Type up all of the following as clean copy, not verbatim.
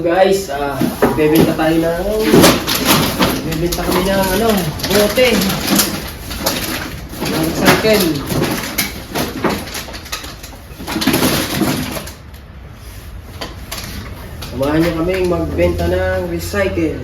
guys, bebenta tayo bebenta kami ng bote ng cycle. Samahan niyo kaming magbenta ng recycle.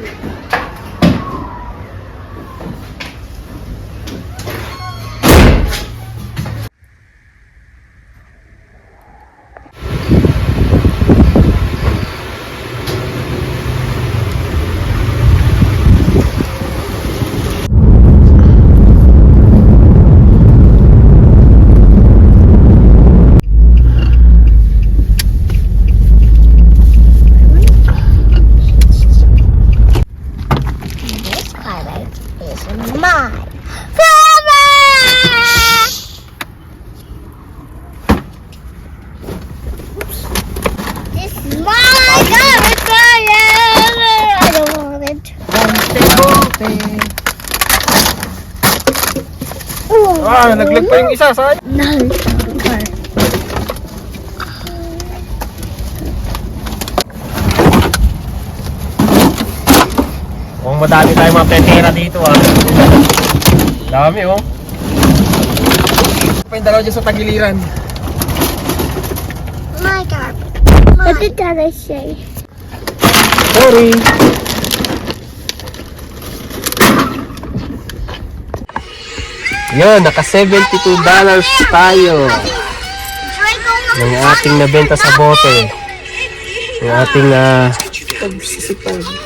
Naglag pa yung isa, sayang. Oh, madami tayong mga petera dito Dami pa yung dalawa dyan sa tagiliran. My God. What did Daddy say? Sorry. Yan, naka $72 tayo ng ating nabenta sa bote. Yung ating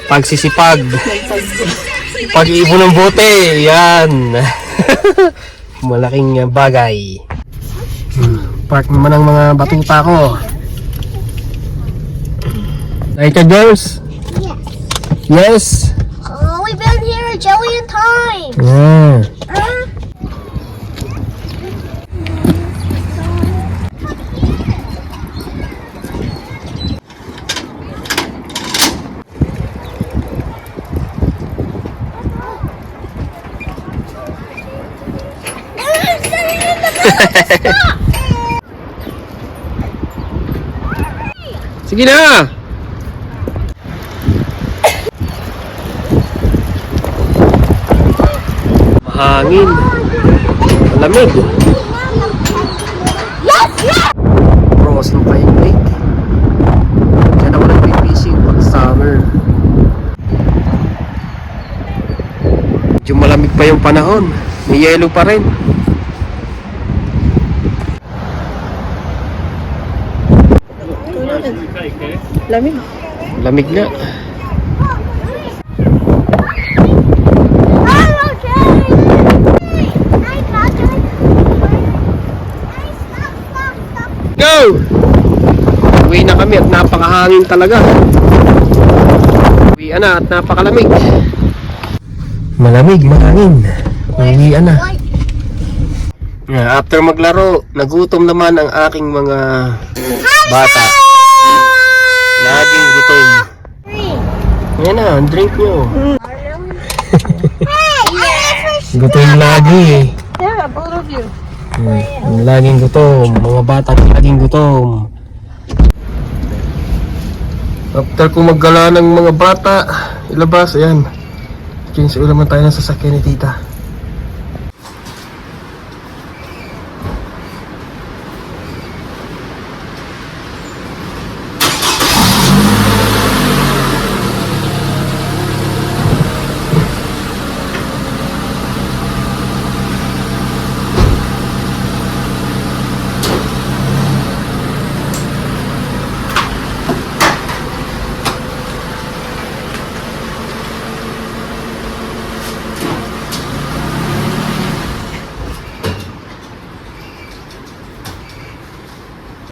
pagsisipag. Pag-iipon ng bote. Yan. Malaking bagay. Park naman ang mga batuta ko. Like a girls? Yes. Yes. Oh, we've been here a jillion times. Yeah. Sige na. Mahangin. Malamig. Frozen pa yung lake. Diyan ako nag-fishing pag summer. Medyo malamig pa yung panahon. May yelo pa rin. Lamig. Lamig nga. Go! Uwi na kami at napakahangin talaga. Uwi na at napakalamig. Malamig, mahangin. Uwi na. After maglaro, nagutom naman ang aking mga bata. Laging gutom. Yan na, drink nyo. Gutom lagi. Yeah, both of you. Laging gutom. Mga bata laging gutom. After kung maggala ng mga bata, ilabas, ayan. Change ulam na tayo ng sasakyan ni tita.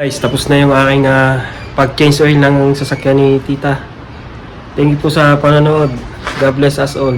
Guys, tapos na yung aking pag-change oil ng sasakyan ni tita. Thank you po sa panonood. God bless us all.